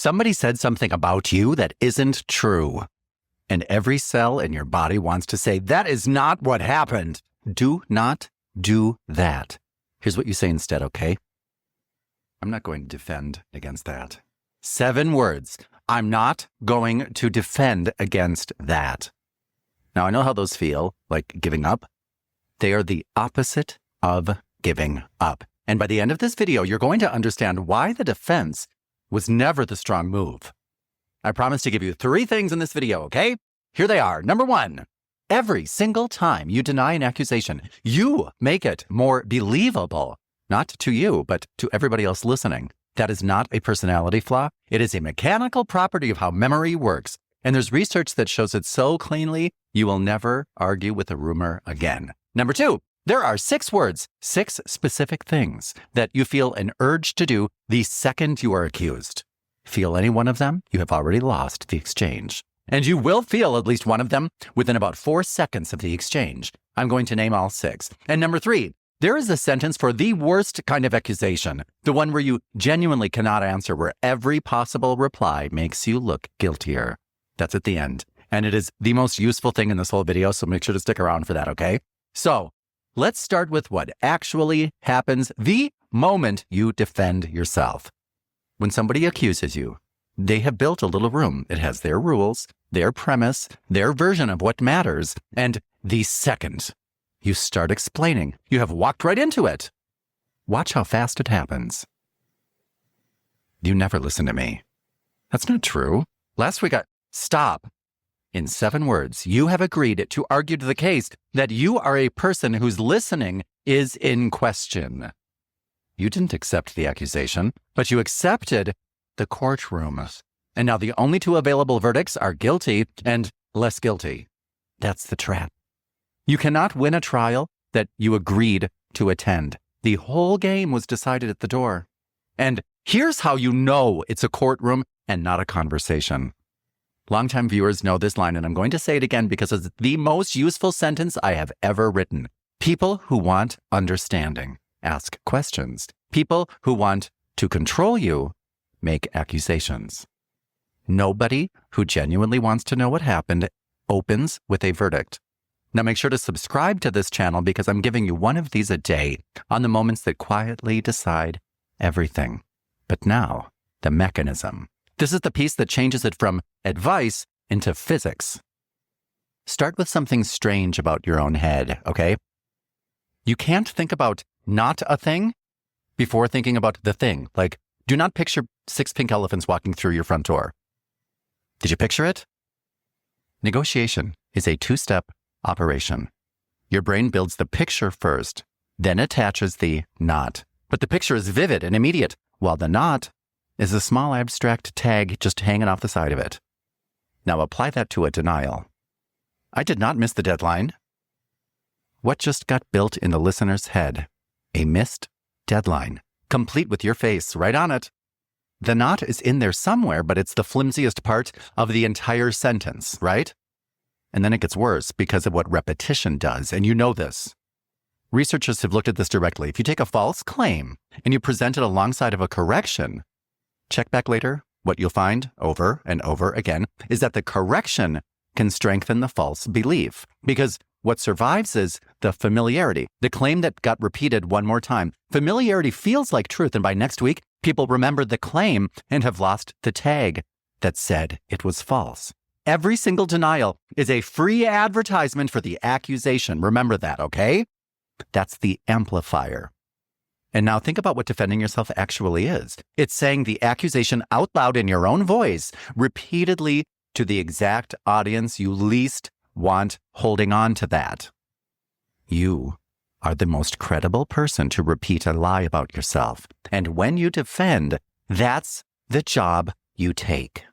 Somebody said something about you that isn't true. And every cell in your body wants to say, that is not what happened. Do not do that. Here's what you say instead, okay? I'm not going to defend against that. 7 words. I'm not going to defend against that. Now, I know how those feel, like giving up. They are the opposite of giving up. And by the end of this video, you're going to understand why the defense was never the strong move. I promise to give you 3 things in this video, okay? Here they are. Number 1, every single time you deny an accusation, you make it more believable, not to you, but to everybody else listening. That is not a personality flaw. It is a mechanical property of how memory works. And there's research that shows it so cleanly, you will never argue with a rumor again. Number 2, there are 6 words, 6 specific things that you feel an urge to do the second you are accused. Feel any one of them, you have already lost the exchange. And you will feel at least one of them within about 4 seconds of the exchange. I'm going to name all 6. And number 3, there is a sentence for the worst kind of accusation, the one where you genuinely cannot answer, where every possible reply makes you look guiltier. That's at the end. And it is the most useful thing in this whole video, so make sure to stick around for that, okay? So let's start with what actually happens the moment you defend yourself. When somebody accuses you, they have built a little room. It has their rules, their premise, their version of what matters. And the second you start explaining, you have walked right into it. Watch how fast it happens. You never listen to me. That's not true. Last week stop. In 7 words, you have agreed to argue to the case that you are a person whose listening is in question. You didn't accept the accusation, but you accepted the courtroom. And now the only 2 available verdicts are guilty and less guilty. That's the trap. You cannot win a trial that you agreed to attend. The whole game was decided at the door. And here's how you know it's a courtroom and not a conversation. Longtime viewers know this line, and I'm going to say it again because it's the most useful sentence I have ever written. People who want understanding ask questions. People who want to control you make accusations. Nobody who genuinely wants to know what happened opens with a verdict. Now make sure to subscribe to this channel because I'm giving you one of these a day on the moments that quietly decide everything. But now, the mechanism. This is the piece that changes it from advice into physics. Start with something strange about your own head, okay? You can't think about not a thing before thinking about the thing. Like, do not picture 6 pink elephants walking through your front door. Did you picture it? Negotiation is a 2-step operation. Your brain builds the picture first, then attaches the not. But the picture is vivid and immediate, while the not is a small abstract tag just hanging off the side of it. Now apply that to a denial. I did not miss the deadline. What just got built in the listener's head? A missed deadline, complete with your face right on it. The not is in there somewhere, but it's the flimsiest part of the entire sentence, right? And then it gets worse because of what repetition does, and you know this. Researchers have looked at this directly. If you take a false claim and you present it alongside of a correction, check back later, what you'll find over and over again is that the correction can strengthen the false belief because what survives is the familiarity, the claim that got repeated one more time. Familiarity feels like truth, and by next week, people remember the claim and have lost the tag that said it was false. Every single denial is a free advertisement for the accusation. Remember that, okay? That's the amplifier. And now think about what defending yourself actually is. It's saying the accusation out loud in your own voice, repeatedly to the exact audience you least want holding on to that. You are the most credible person to repeat a lie about yourself. And when you defend, that's the job you take.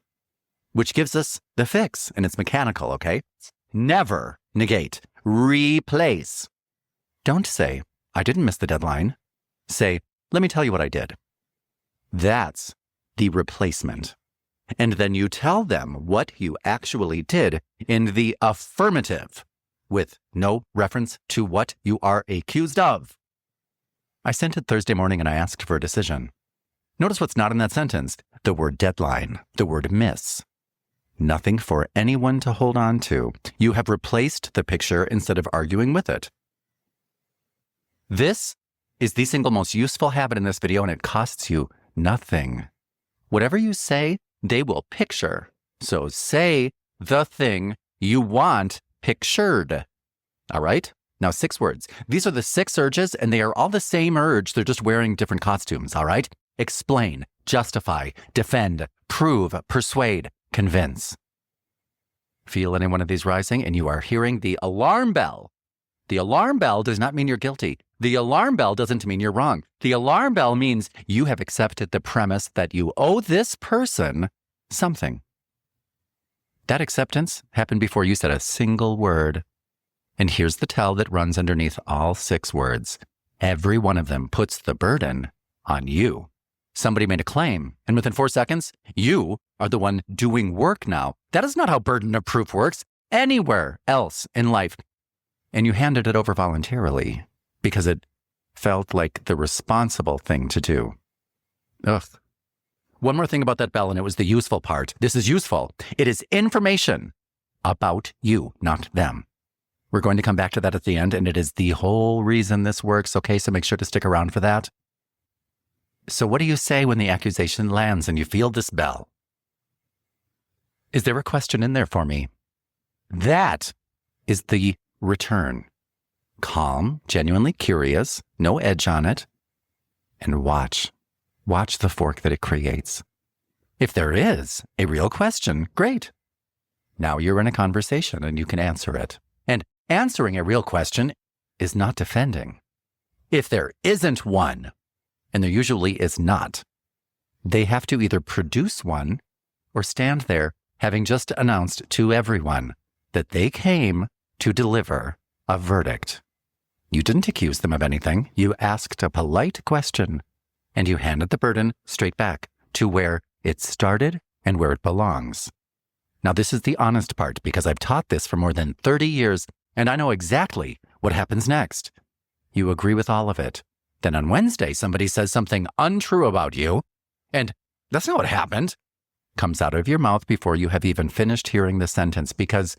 Which gives us the fix, and it's mechanical, okay? Never negate, replace. Don't say, I didn't miss the deadline. Say, let me tell you what I did. That's the replacement. And then you tell them what you actually did in the affirmative, with no reference to what you are accused of. I sent it Thursday morning and I asked for a decision. Notice what's not in that sentence. The word deadline, the word miss. Nothing for anyone to hold on to. You have replaced the picture instead of arguing with it. This is the single most useful habit in this video, and it costs you nothing. Whatever you say, they will picture. So say the thing you want pictured. All right? Now 6 words. These are the 6 urges, and they are all the same urge. They're just wearing different costumes. All right? Explain, justify, defend, prove, persuade, convince. Feel any one of these rising, and you are hearing the alarm bell. The alarm bell does not mean you're guilty. The alarm bell doesn't mean you're wrong. The alarm bell means you have accepted the premise that you owe this person something. That acceptance happened before you said a single word. And here's the tell that runs underneath all 6 words. Every one of them puts the burden on you. Somebody made a claim, and within 4 seconds, you are the one doing work now. That is not how burden of proof works anywhere else in life. And you handed it over voluntarily because it felt like the responsible thing to do. Ugh. One more thing about that bell, and it was the useful part. This is useful. It is information about you, not them. We're going to come back to that at the end, and it is the whole reason this works, okay? So make sure to stick around for that. So what do you say when the accusation lands and you feel this bell? Is there a question in there for me? That is the return. Calm, genuinely curious, no edge on it, and watch. Watch the fork that it creates. If there is a real question, great. Now you're in a conversation and you can answer it. And answering a real question is not defending. If there isn't one, and there usually is not, they have to either produce one or stand there having just announced to everyone that they came to deliver a verdict. You didn't accuse them of anything. You asked a polite question, and you handed the burden straight back to where it started and where it belongs. Now, this is the honest part because I've taught this for more than 30 years, and I know exactly what happens next. You agree with all of it. Then on Wednesday, somebody says something untrue about you, and that's not what happened. Comes out of your mouth before you have even finished hearing the sentence because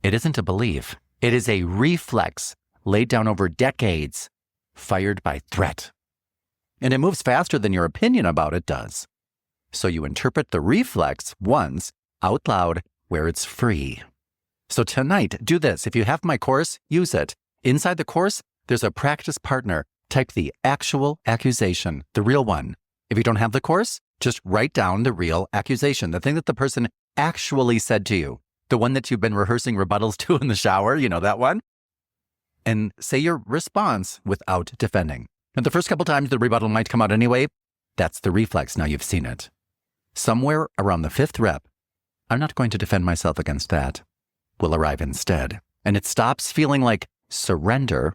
it isn't a belief. It is a reflex laid down over decades, fired by threat. And it moves faster than your opinion about it does. So you interpret the reflex once out loud where it's free. So tonight, do this. If you have my course, use it. Inside the course, there's a practice partner. Type the actual accusation, the real one. If you don't have the course, just write down the real accusation, the thing that the person actually said to you, the one that you've been rehearsing rebuttals to in the shower, you know that one? And say your response without defending. And the first couple times the rebuttal might come out anyway, that's the reflex. Now you've seen it. Somewhere around the 5th rep, I'm not going to defend myself against that, will arrive instead. And it stops feeling like surrender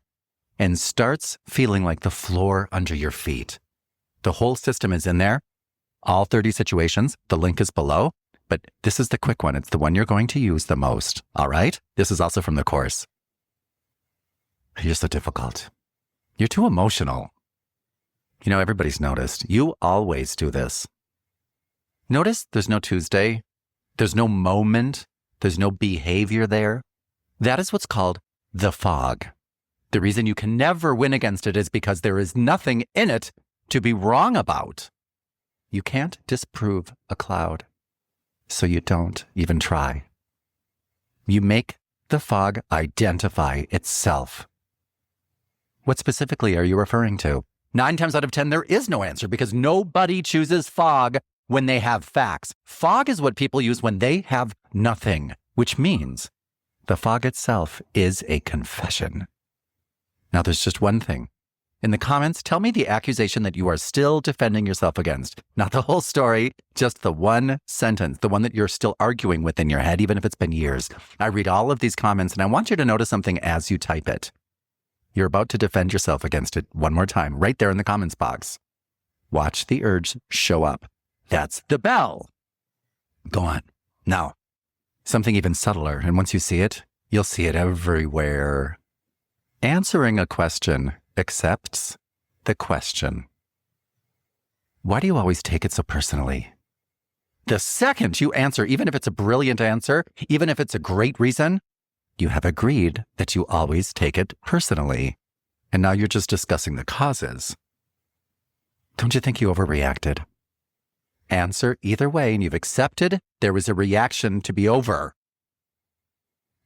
and starts feeling like the floor under your feet. The whole system is in there. All 30 situations. The link is below. But this is the quick one. It's the one you're going to use the most. All right? This is also from the course. You're so difficult. You're too emotional. You know, everybody's noticed. You always do this. Notice there's no Tuesday. There's no moment. There's no behavior there. That is what's called the fog. The reason you can never win against it is because there is nothing in it to be wrong about. You can't disprove a cloud, so you don't even try. You make the fog identify itself. What specifically are you referring to? 9 times out of 10, there is no answer because nobody chooses fog when they have facts. Fog is what people use when they have nothing, which means the fog itself is a confession. Now, there's just one thing. In the comments, tell me the accusation that you are still defending yourself against. Not the whole story, just the one sentence, the one that you're still arguing with in your head, even if it's been years. I read all of these comments, and I want you to notice something as you type it. You're about to defend yourself against it one more time, right there in the comments box. Watch the urge show up. That's the bell. Go on. Now, something even subtler, and once you see it, you'll see it everywhere. Answering a question accepts the question. Why do you always take it so personally? The second you answer, even if it's a brilliant answer, even if it's a great reason, you have agreed that you always take it personally. And now you're just discussing the causes. Don't you think you overreacted? Answer either way, and you've accepted there was a reaction to be over.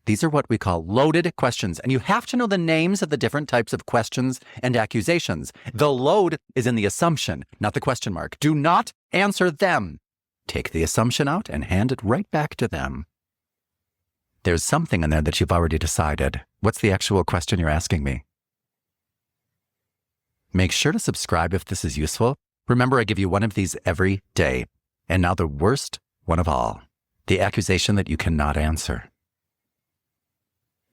These are what we call loaded questions, and you have to know the names of the different types of questions and accusations. The load is in the assumption, not the question mark. Do not answer them. Take the assumption out and hand it right back to them. There's something in there that you've already decided. What's the actual question you're asking me? Make sure to subscribe if this is useful. Remember, I give you one of these every day. And now the worst one of all, the accusation that you cannot answer.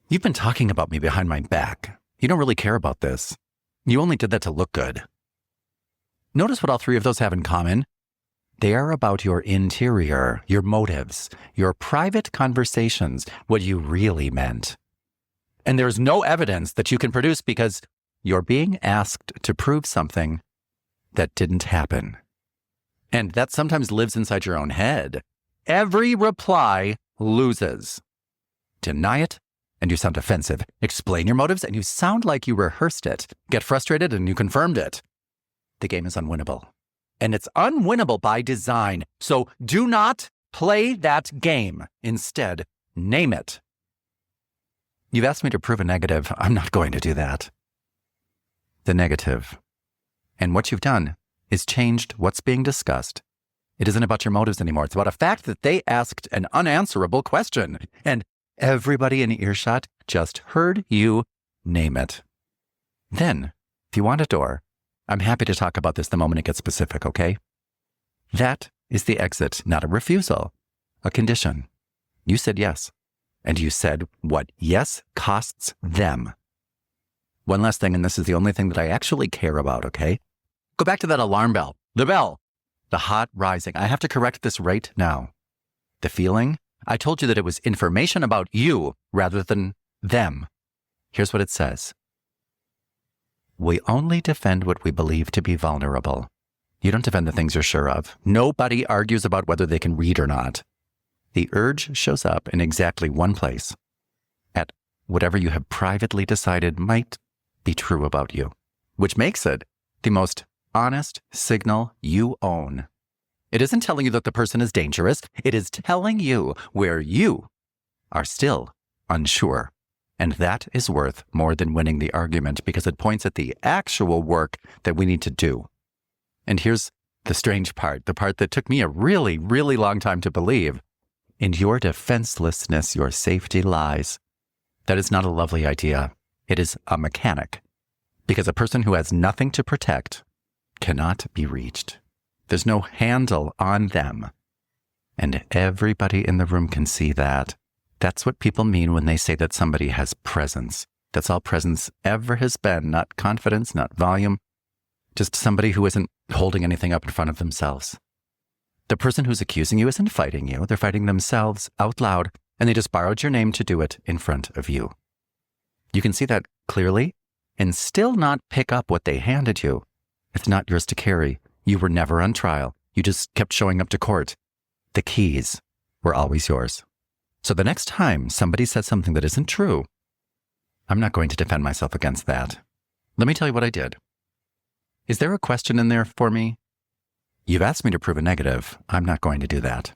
You've been talking about me behind my back. You don't really care about this. You only did that to look good. Notice what all three of those have in common. They are about your interior, your motives, your private conversations, what you really meant. And there's no evidence that you can produce because you're being asked to prove something that didn't happen. And that sometimes lives inside your own head. Every reply loses. Deny it, and you sound offensive. Explain your motives, and you sound like you rehearsed it. Get frustrated, and you confirmed it. The game is unwinnable. And it's unwinnable by design. So do not play that game. Instead, name it. You've asked me to prove a negative. I'm not going to do that. The negative. And what you've done is changed what's being discussed. It isn't about your motives anymore. It's about a fact that they asked an unanswerable question. And everybody in earshot just heard you name it. Then, if you want a door, I'm happy to talk about this the moment it gets specific, okay? That is the exit, not a refusal, a condition. You said yes. And you said what yes costs them. One last thing, and this is the only thing that I actually care about, okay? Go back to that alarm bell. The bell. The hot rising. I have to correct this right now. The feeling? I told you that it was information about you rather than them. Here's what it says. We only defend what we believe to be vulnerable. You don't defend the things you're sure of. Nobody argues about whether they can read or not. The urge shows up in exactly one place. At whatever you have privately decided might be true about you, which makes it the most honest signal you own. It isn't telling you that the person is dangerous. It is telling you where you are still unsure. And that is worth more than winning the argument because it points at the actual work that we need to do. And here's the strange part, the part that took me a really, really long time to believe. In your defenselessness, your safety lies. That is not a lovely idea. It is a mechanic. Because a person who has nothing to protect cannot be reached. There's no handle on them. And everybody in the room can see that. That's what people mean when they say that somebody has presence. That's all presence ever has been, not confidence, not volume. Just somebody who isn't holding anything up in front of themselves. The person who's accusing you isn't fighting you. They're fighting themselves out loud, and they just borrowed your name to do it in front of you. You can see that clearly and still not pick up what they handed you. It's not yours to carry. You were never on trial. You just kept showing up to court. The keys were always yours. So the next time somebody says something that isn't true, I'm not going to defend myself against that. Let me tell you what I did. Is there a question in there for me? You've asked me to prove a negative. I'm not going to do that.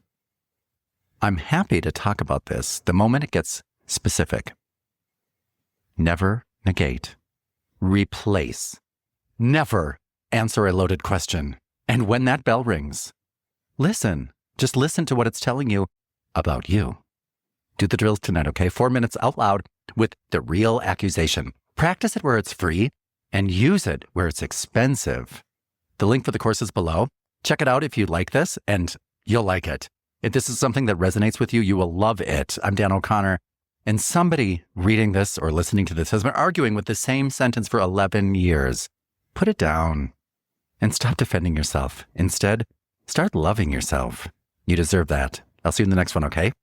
I'm happy to talk about this the moment it gets specific. Never negate. Replace. Never answer a loaded question. And when that bell rings, listen. Just listen to what it's telling you about you. Do the drills tonight, okay? 4 minutes out loud with the real accusation. Practice it where it's free and use it where it's expensive. The link for the course is below. Check it out if you like this, and you'll like it. If this is something that resonates with you, you will love it. I'm Dan O'Connor, and somebody reading this or listening to this has been arguing with the same sentence for 11 years. Put it down and stop defending yourself. Instead, start loving yourself. You deserve that. I'll see you in the next one, okay?